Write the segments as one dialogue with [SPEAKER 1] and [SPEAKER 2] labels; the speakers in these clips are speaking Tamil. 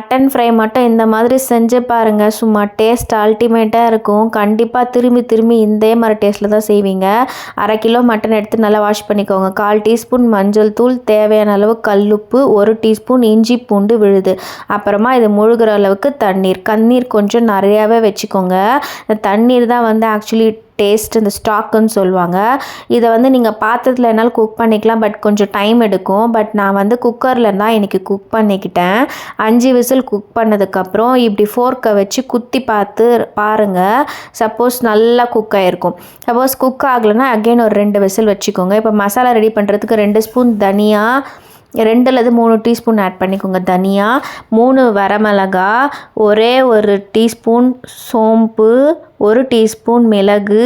[SPEAKER 1] மட்டன் ஃப்ரை மட்டும் இந்த மாதிரி செஞ்சு பாருங்கள், சும்மா டேஸ்ட் அல்டிமேட்டாக இருக்கும். கண்டிப்பாக திரும்பி திரும்பி இதே மாதிரி டேஸ்ட்டில் தான் செய்வீங்க. 1/2 கிலோ மட்டன் எடுத்து நல்லா வாஷ் பண்ணிக்கோங்க. 1/4 டீஸ்பூன் மஞ்சள் தூள், தேவையான அளவு கல்லுப்பு, 1 டீஸ்பூன் இஞ்சி பூண்டு விழுது, அப்புறமா இது முழுகிற அளவுக்கு தண்ணீர் கொஞ்சம் நிறையாவே வச்சுக்கோங்க. இந்த தண்ணீர் தான் வந்து ஆக்சுவலி டேஸ்ட், இந்த ஸ்டாக்குன்னு சொல்லுவாங்க. இதை வந்து நீங்கள் பாத்திரத்தில் என்னால் குக் பண்ணிக்கலாம், பட் கொஞ்சம் டைம் எடுக்கும். பட் நான் வந்து குக்கரில் தான் இன்றைக்கி குக் பண்ணிக்கிட்டேன். 5 விசில் குக் பண்ணதுக்கப்புறம் இப்படி ஃபோர்க்கை வச்சு குத்தி பார்த்து பாருங்கள். சப்போஸ் நல்லா குக் ஆகிருக்கும். சப்போஸ் குக் ஆகலைன்னா அகெயின் ஒரு 2 விசில் வச்சுக்கோங்க. இப்போ மசாலா ரெடி பண்ணுறதுக்கு 2 ஸ்பூன் தனியா, 2 அல்லது 3 டீஸ்பூன் ஆட் பண்ணிக்கோங்க தனியா, 3 வரமிளகா, ஒரே 1 டீஸ்பூன் சோம்பு, 1 டீஸ்பூன் மிளகு,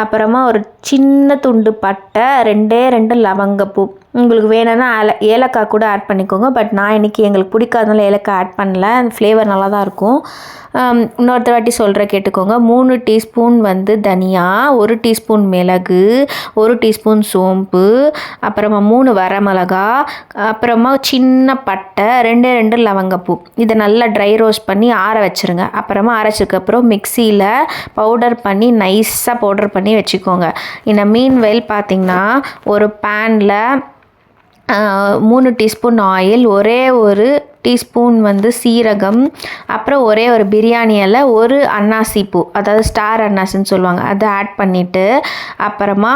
[SPEAKER 1] அப்புறமா ஒரு சின்ன துண்டு பட்டை, 2 லவங்கப்பூ. உங்களுக்கு வேணும்னா ஏலக்காய் கூட ஆட் பண்ணிக்கோங்க. பட் நான் இன்றைக்கி எங்களுக்கு பிடிக்காதனால ஏலக்காய் ஆட் பண்ணல. அந்த ஃப்ளேவர் நல்லா தான் இருக்கும். இன்னொருத்த வாட்டி சொல்கிறேன் கேட்டுக்கோங்க. 3 டீஸ்பூன் வந்து தனியா, 1 டீஸ்பூன் மிளகு, 1 டீஸ்பூன் சோம்பு, அப்புறமா 3 வரமிளகா, அப்புறமா சின்ன பட்டை, 2 லவங்கப்பூ. இதை நல்லா ட்ரை ரோஸ்ட் பண்ணி ஆற வச்சுருங்க. அப்புறமா அரைச்சதுக்கப்புறம் மிக்சியில் பவுடர் பண்ணி நைஸாக பவுடர் பண்ணி வச்சுக்கோங்க. இந்த மீன்வெல் பார்த்திங்கன்னா ஒரு பேனில் 3 டீஸ்பூன் ஆயில், ஒரே 1 டீஸ்பூன் வந்து சீரகம், அப்புறம் ஒரே 1 பிரியாணி இலை, 1 அன்னாசி பூ, அதாவது ஸ்டார் அன்னாசின்னு சொல்லுவாங்க, அதை ஆட் பண்ணிவிட்டு அப்புறமா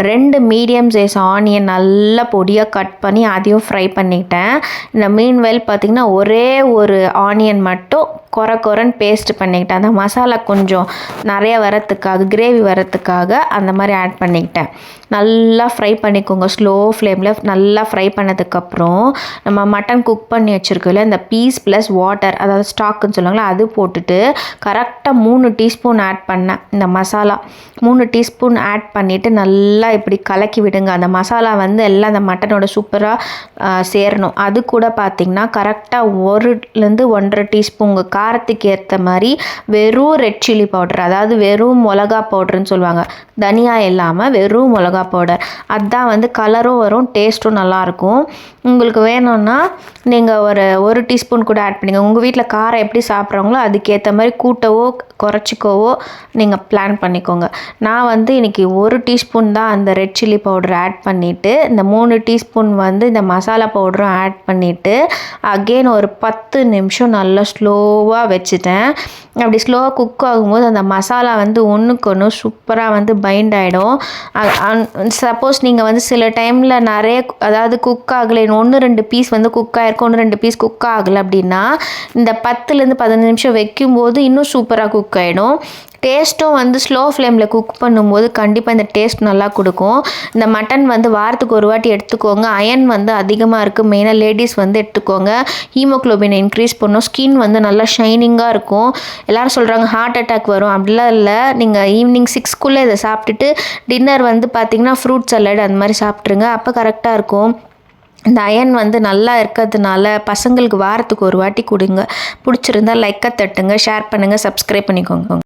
[SPEAKER 1] 2 மீடியம் சைஸ் ஆனியன் நல்லா பொடியாக கட் பண்ணி அதையும் ஃப்ரை பண்ணிக்கிட்டேன். இந்த மீன்வெல் பார்த்திங்கன்னா ஒரே 1 ஆனியன் மட்டும் கொரன்னு பேஸ்ட் பண்ணிக்கிட்டேன். அந்த மசாலா கொஞ்சம் நிறைய வரத்துக்காக, கிரேவி வரத்துக்காக அந்த மாதிரி ஆட் பண்ணிக்கிட்டேன். நல்லா ஃப்ரை பண்ணிக்கோங்க. ஸ்லோ ஃப்ளேமில் நல்லா ஃப்ரை பண்ணதுக்கப்புறம் நம்ம மட்டன் குக் பண்ணி வச்சுருக்கோம் இந்த பீஸ் ப்ளஸ் வாட்டர், அதாவது ஸ்டாக்குன்னு சொல்லுவாங்களா, அது போட்டுட்டு கரெக்டாக 3 டீஸ்பூன் ஆட் பண்ணேன். இந்த மசாலா 3 டீஸ்பூன் ஆட் பண்ணிவிட்டு நல்லா இப்படி கலக்கி விடுங்க. அந்த மசாலா வந்து எல்லாம் அந்த மட்டனோட சூப்பராக சேரணும். அது கூட பார்த்திங்கன்னா கரெக்டாக 1லேருந்து 1.5 டீஸ்பூன் உங்கள் காரத்துக்கு ஏற்ற மாதிரி வெறும் ரெட் சில்லி பவுடர், அதாவது வெறும் மிளகா பவுடர்னு சொல்லுவாங்க, தனியா இல்லாமல் வெறும் மிளகா பவுடர். அதுதான் வந்து கலரும் வரும், டேஸ்ட்டும் நல்லாயிருக்கும். உங்களுக்கு வேணும்னா நீங்கள் ஒரு டீஸ்பூன் கூட ஆட் பண்ணிக்கோங்க. உங்கள் வீட்டில் காரம் எப்படி சாப்பிட்றாங்களோ அதுக்கேற்ற மாதிரி கூட்டவோ குறைச்சிக்கவோ நீங்கள் பிளான் பண்ணிக்கோங்க. நான் வந்து இன்றைக்கி 1 டீஸ்பூன் தான் அந்த ரெட் சில்லி பவுடர் ஆட் பண்ணிவிட்டு, இந்த 3 டீஸ்பூன் வந்து இந்த மசாலா பவுடரும் ஆட் பண்ணிவிட்டு அகெயின் ஒரு 10 நிமிஷம் நல்லா ஸ்லோவாக வச்சுட்டேன். அப்படி ஸ்லோவாக குக் ஆகும்போது அந்த மசாலா வந்து ஒன்றுக்கு ஒன்று சூப்பராக வந்து பைண்ட் ஆகிடும். சப்போஸ் நீங்கள் வந்து சில டைமில் நிறைய, அதாவது குக் ஆகலை, 1-2 பீஸ் வந்து குக் ஆகிருக்கும், 1-2 பீஸ் குக் ஆகலை அப்படின்னா இந்த 10லேருந்து 15 நிமிஷம் வைக்கும்போது இன்னும் சூப்பராக குக் ஆகிடும். டேஸ்ட்டும் வந்து ஸ்லோ ஃப்ளேமில் குக் பண்ணும்போது கண்டிப்பாக இந்த டேஸ்ட் நல்லா கொடுக்கும். இந்த மட்டன் வந்து வாரத்துக்கு ஒரு வாட்டி எடுத்துக்கோங்க. அயன் வந்து அதிகமாக இருக்குது, மெயினாக லேடிஸ் வந்து எடுத்துக்கோங்க. ஹீமோக்ளோபினை இன்க்ரீஸ் பண்ணும். ஸ்கின் வந்து நல்லா ஷைனிங்காக இருக்கும். எல்லோரும் சொல்கிறாங்க ஹார்ட் அட்டாக் வரும், அப்படிலாம் இல்லை. நீங்கள் ஈவினிங் 6க்குள்ளே இதை சாப்பிட்டுட்டு டின்னர் வந்து பார்த்திங்கன்னா ஃப்ரூட் சலாட் அந்த மாதிரி சாப்பிட்ருங்க. அப்போ கரெக்டாக இருக்கும். இந்த அயன் வந்து நல்லா இருக்கிறதுனால பசங்களுக்கு வாரத்துக்கு ஒரு வாட்டி கொடுங்க. பிடிச்சிருந்தா லைக்கை தட்டுங்க, ஷேர் பண்ணுங்கள், சப்ஸ்கிரைப் பண்ணிக்கோங்க.